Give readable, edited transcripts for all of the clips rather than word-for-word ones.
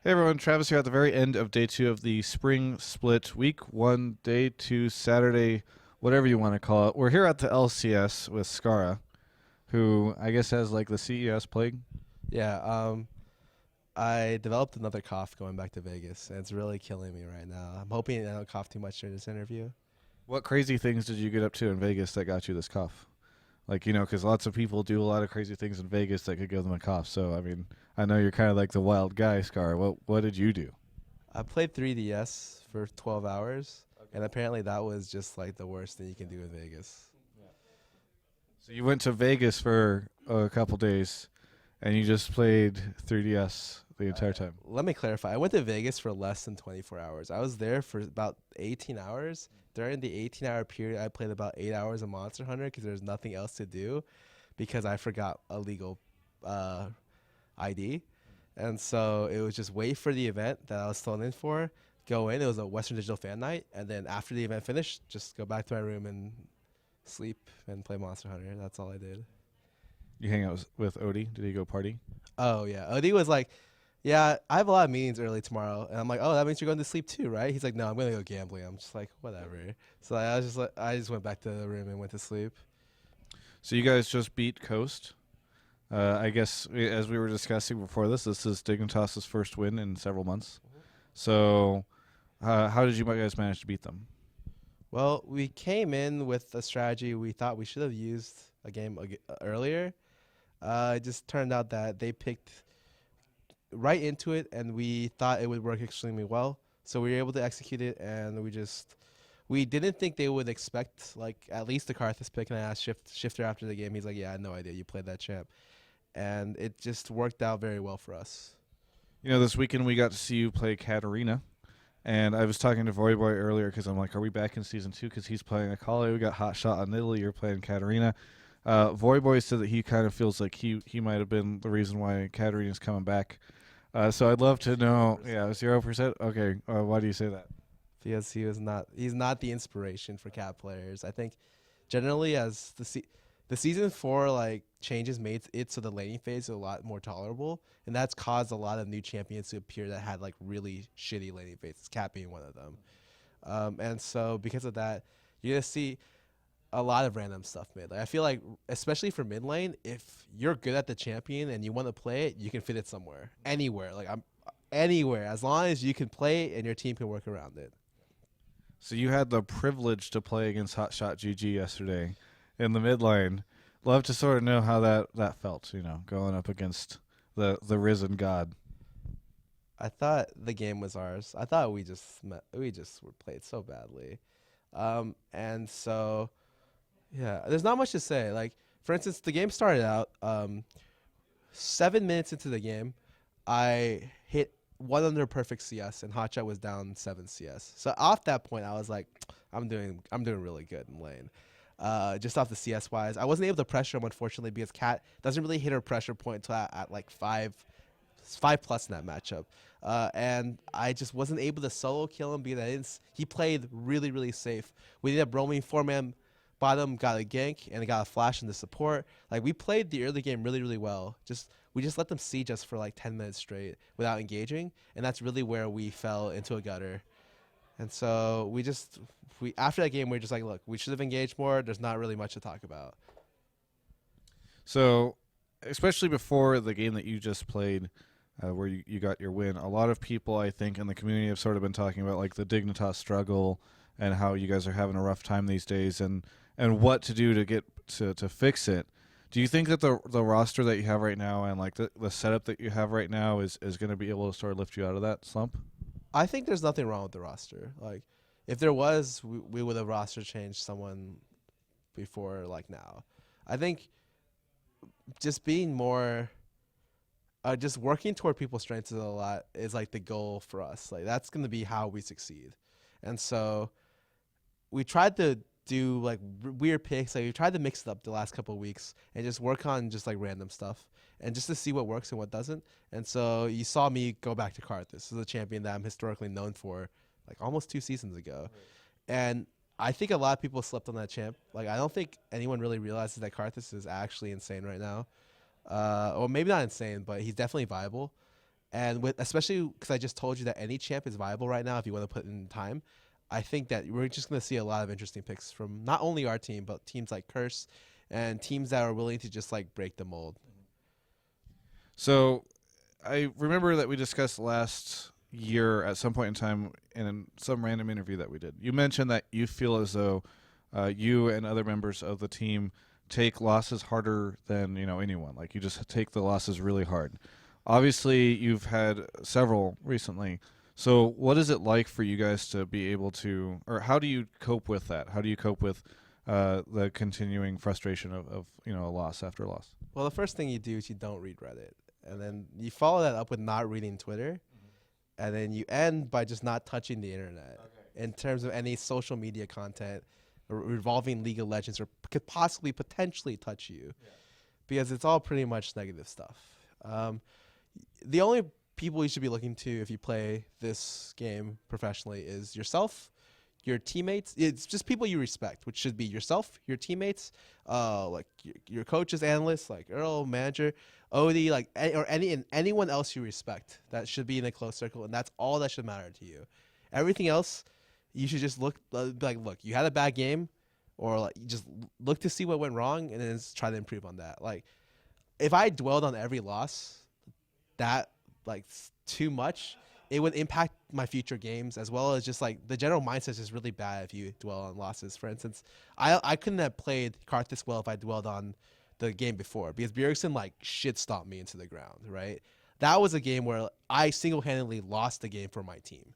Hey everyone, Travis here at the very end of day two of the spring split week one, day two, Saturday, whatever you want to call it. We're here at the LCS with Scarra, who I guess has like the CES plague. Yeah, I developed another cough going back to Vegas, and it's really killing me right now. I'm hoping I don't cough too much during this interview. What crazy things did you get up to in Vegas that got you this cough? Like, because lots of people do a lot of crazy things in Vegas that could give them a cough. So, I mean, I know you're kind of like the wild guy, Scar. What did you do? I played 3DS for 12 hours, and apparently that was just like the worst thing you can do in Vegas. So you went to Vegas for a couple days, and you just played 3DS the entire time. Let me clarify. I went to Vegas for less than 24 hours. I was there for about 18 hours. During the 18-hour period, I played about 8 hours of Monster Hunter because there's nothing else to do because I forgot a legal uh, ID. And so it was just wait for the event that I was thrown in for, go in. It was a Western Digital Fan Night. And then after the event finished, just go back to my room and sleep and play Monster Hunter. That's all I did. You hang out with Odie? Did he go party? Oh, yeah. Odie was like, yeah, I have a lot of meetings early tomorrow. And I'm like, oh, that means you're going to sleep too, right? He's like, no, I'm going to go gambling. I'm just like, whatever. So I was just like, I just went back to the room and went to sleep. So you guys just beat Coast. I guess as we were discussing before this is Dignitas' first win in several months. So how did you guys manage to beat them? Well, we came in with a strategy we thought we should have used a game earlier. It just turned out that they picked right into it, and we thought it would work extremely well. So we were able to execute it, and we didn't think they would expect like at least the Karthus pick. And I asked Shifter after the game. He's like, "Yeah, I had no idea you played that champ," and it just worked out very well for us. This weekend we got to see you play Katarina. And I was talking to Voyboy earlier because I'm like, are we back in season two? Because he's playing Akali. We got Hot Shot on Italy. You're playing Katarina. Voyboy said that he kind of feels like he might have been the reason why Katarina's coming back. So I'd love to know. 0%. Yeah, 0%. Okay. Why do you say that? Because he's not the inspiration for cat players. I think generally as the season 4 like changes made it so the laning phase is a lot more tolerable, and that's caused a lot of new champions to appear that had like really shitty laning phases, cat being one of them. And so because of that, you're gonna see a lot of random stuff made. Like I feel like especially for mid lane, if you're good at the champion and you want to play it, you can fit it somewhere, anywhere. Like I'm anywhere as long as you can play it and your team can work around it. So you had the privilege to play against Hotshot GG yesterday in the mid lane. Love to sort of know how that felt, going up against the risen god. I thought the game was ours. I thought we just were played so badly, and so yeah. There's not much to say. Like for instance, the game started out 7 minutes into the game, I hit one under perfect CS, and Hotshot was down 7 CS. So off that point, I was like, I'm doing really good in lane. Just off the CS wise, I wasn't able to pressure him unfortunately because Cat doesn't really hit her pressure point until at like five plus in that matchup. And I just wasn't able to solo kill him because he played really, really safe. We ended up roaming 4-man bottom, got a gank, and got a flash in the support. Like, we played the early game really, really well. We just let them siege us for like 10 minutes straight without engaging, and that's really where we fell into a gutter. And so we after that game, we are just like, look, we should have engaged more. There's not really much to talk about. So, especially before the game that you just played, where you got your win, a lot of people, I think, in the community have sort of been talking about like the Dignitas struggle and how you guys are having a rough time these days and what to do to get to fix it. Do you think that the roster that you have right now and like the setup that you have right now is going to be able to sort of lift you out of that slump? I think there's nothing wrong with the roster. Like, if there was, we would have roster changed someone before like now. I think just being more just working toward people's strengths is like the goal for us. Like that's gonna be how we succeed. And so we tried to do like weird picks. Like we tried to mix it up the last couple of weeks and just work on just like random stuff and just to see what works and what doesn't. And so you saw me go back to Karthus. This is a champion that I'm historically known for, like almost 2 seasons ago. Right. And I think a lot of people slept on that champ. Like I don't think anyone really realizes that Karthus is actually insane right now. Or maybe not insane, but he's definitely viable. And with especially because I just told you that any champ is viable right now if you want to put in time. I think that we're just going to see a lot of interesting picks from not only our team but teams like Curse and teams that are willing to just like break the mold. So I remember that we discussed last year at some point in time in some random interview that we did. You mentioned that you feel as though you and other members of the team take losses harder than anyone. Like you just take the losses really hard. Obviously, you've had several recently. So, what is it like for you guys to be able to, or how do you cope with that? How do you cope with the continuing frustration of a loss after loss? Well, the first thing you do is you don't read Reddit, and then you follow that up with not reading Twitter, and then you end by just not touching the internet in terms of any social media content revolving League of Legends or could possibly potentially touch you, because it's all pretty much negative stuff. The only people you should be looking to if you play this game professionally is yourself, your teammates. It's just people you respect, which should be yourself, your teammates, like your coaches, analysts, like Earl, manager, Odie, like anyone else you respect. That should be in a close circle, and that's all that should matter to you. Everything else, you should just look look, you had a bad game, or like you just look to see what went wrong, and then try to improve on that. Like if I dwelled on every loss, that like too much, it would impact my future games as well as just like the general mindset is really bad if you dwell on losses. For instance, I couldn't have played Karth this well if I dwelled on the game before because Bjergsen like shit stomped me into the ground, right? That was a game where I single-handedly lost the game for my team.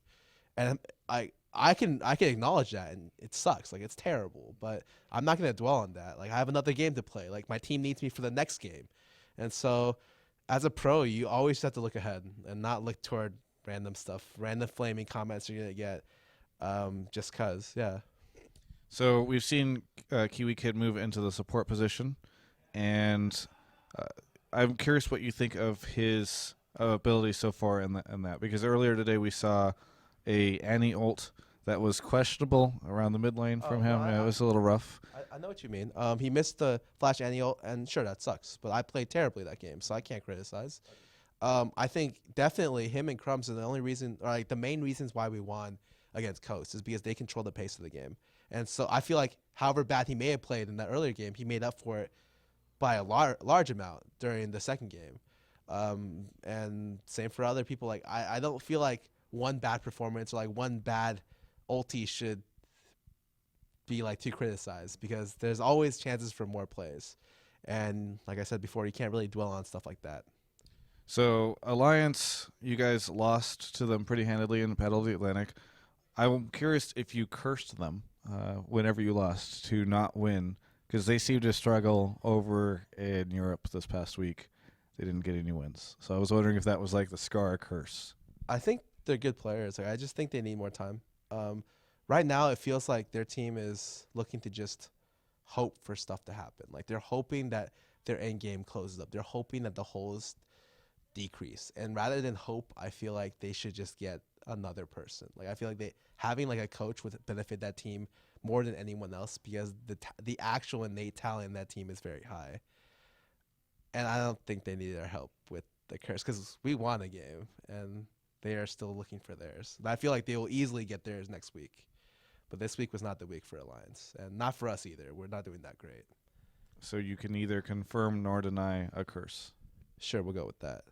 And I can acknowledge that, and it sucks. Like it's terrible, but I'm not gonna dwell on that. Like I have another game to play. Like my team needs me for the next game, and so as a pro, you always have to look ahead and not look toward random stuff, random flaming comments you're gonna get, just cause. Yeah. So we've seen Kiwi Kid move into the support position, and uh, I'm curious what you think of his ability so far in that. Because earlier today we saw a Annie ult that was questionable around the mid lane from him. It was a little rough. I know what you mean. He missed the flash annual, and sure that sucks. But I played terribly that game, so I can't criticize. I think definitely him and Crumbs are the only reason, or like the main reasons why we won against Coast is because they control the pace of the game. And so I feel like however bad he may have played in that earlier game, he made up for it by a large amount during the second game. And same for other people. Like I don't feel like one bad performance or like one bad ulti should be like too criticized because there's always chances for more plays. And like I said before, you can't really dwell on stuff like that. So Alliance, you guys lost to them pretty handedly in Battle of the Atlantic. I'm curious if you cursed them whenever you lost to not win, because they seemed to struggle over in Europe this past week. They didn't get any wins. So I was wondering if that was like the Scarra curse. I think they're good players. Like, I just think they need more time. Right now, it feels like their team is looking to just hope for stuff to happen. Like they're hoping that their end game closes up. They're hoping that the holes decrease. And rather than hope, I feel like they should just get another person. Like I feel like they having like a coach would benefit that team more than anyone else because the actual innate talent in that team is very high. And I don't think they need our help with the curse because we won a game and they are still looking for theirs. And I feel like they will easily get theirs next week. But this week was not the week for Alliance and not for us either. We're not doing that great. So you can neither confirm nor deny a curse. Sure, we'll go with that.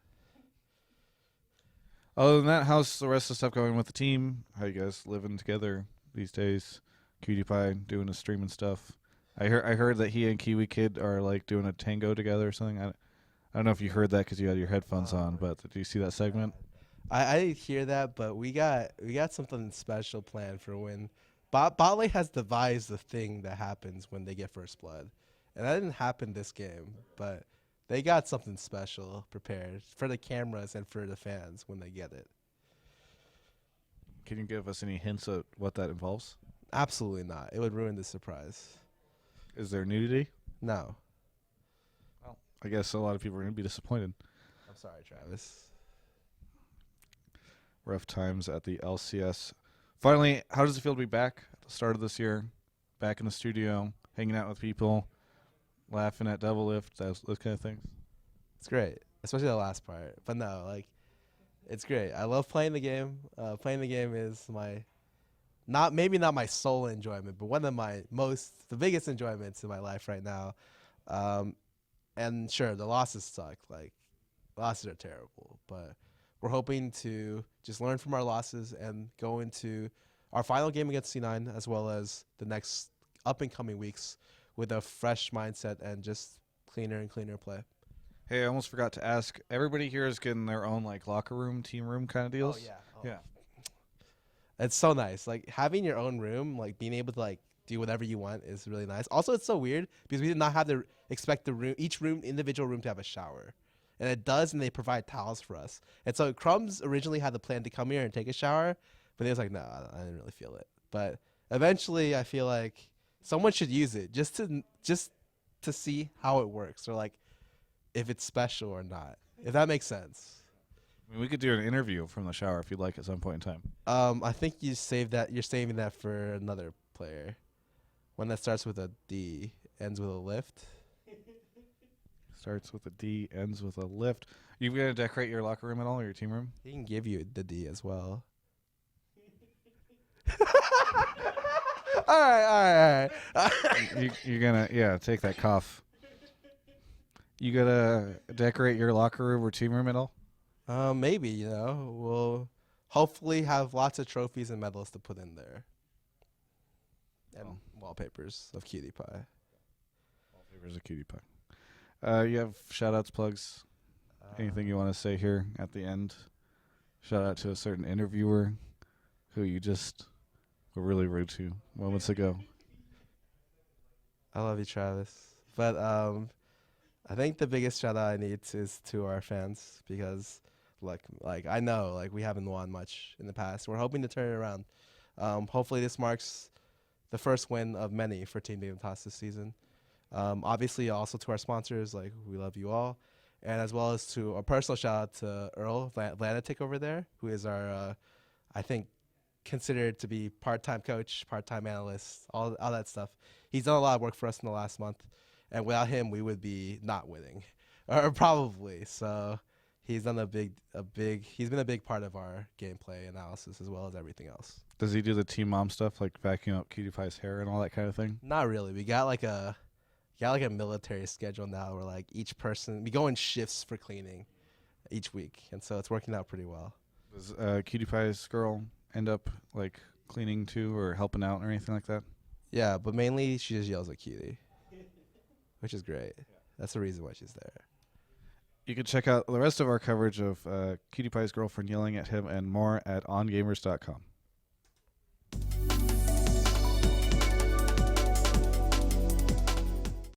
Other than that, how's the rest of the stuff going with the team? How you guys living together these days? Cutie Pie doing his streaming stuff. I heard that he and Kiwi Kid are like doing a tango together or something. I don't know if you heard that because you had your headphones on, but did you see that segment? I didn't hear that, but we got something special planned for when Bot lane has devised the thing that happens when they get first blood, and that didn't happen this game, but they got something special prepared for the cameras and for the fans when they get it. Can you give us any hints at what that involves? Absolutely not. It would ruin the surprise. Is there nudity? No. Well, I guess a lot of people are going to be disappointed. I'm sorry, Travis. Rough times at the LCS. Finally, how does it feel to be back at the start of this year? Back in the studio, hanging out with people, laughing at Double Lift, those kind of things? It's great, especially the last part. But no, like It's great. I love playing the game. Playing the game is my not my sole enjoyment, but one of the biggest enjoyments in my life right now. Um, and sure, the losses suck. Like losses are terrible, but we're hoping to just learn from our losses and go into our final game against C9 as well as the next up and coming weeks with a fresh mindset and just cleaner and cleaner play. Hey, I almost forgot to ask. Everybody here is getting their own like locker room, team room kind of deals. Oh. Yeah. It's so nice. Like having your own room, like being able to like do whatever you want is really nice. Also, it's so weird because we did not have to expect each individual room to have a shower. And it does, and they provide towels for us. And so Crumbs originally had the plan to come here and take a shower, but he was like, no, I didn't really feel it. But eventually I feel like someone should use it just to see how it works or like if it's special or not, if that makes sense. I mean, we could do an interview from the shower if you'd like at some point in time. I think you're saving that for another player. One that starts with a D, ends with a lift. Starts with a D, ends with a lift. You gonna decorate your locker room at all, or your team room? He can give you the D as well. all right. You're gonna take that cough. You gotta decorate your locker room or team room at all? Maybe, we'll hopefully have lots of trophies and medals to put in there. And wallpapers of Cutie Pie. Wallpapers of Cutie Pie. You have shout-outs, plugs? Anything you want to say here at the end? Shout out to a certain interviewer who you just were really rude to moments ago. I love you, Travis. But I think the biggest shout out I need is to our fans because like I know like we haven't won much in the past. We're hoping to turn it around. Hopefully this marks the first win of many for Team Dignitas this season. Obviously also to our sponsors, like we love you all. And as well as to a personal shout out to Earl Vlanetic over there, who is our I think considered to be part-time coach, part-time analyst, all that stuff. He's done a lot of work for us in the last month. And without him, we would be not winning, or probably. So he's done he's been a big part of our gameplay analysis as well as everything else. Does he do the team mom stuff, like vacuum up Cutie Pie's hair and all that kind of thing? Not really. We got like a military schedule now where like each person, we go in shifts for cleaning each week. And so it's working out pretty well. Does Cutie Pie's girl end up like cleaning too or helping out or anything like that? Yeah, but mainly she just yells at Cutie. Which is great. That's the reason why she's there. You can check out the rest of our coverage of Cutie Pie's girlfriend yelling at him and more at ongamers.com.